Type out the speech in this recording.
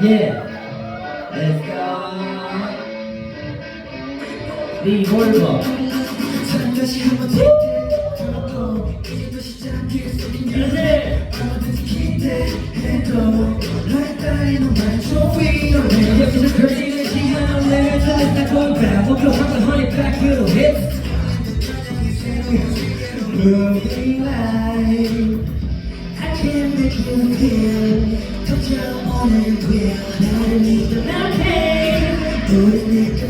Yeah. Let's go. 리볼버. Moving light, I can make you feel. touch your own will. 나를 믿어 난 해. 우리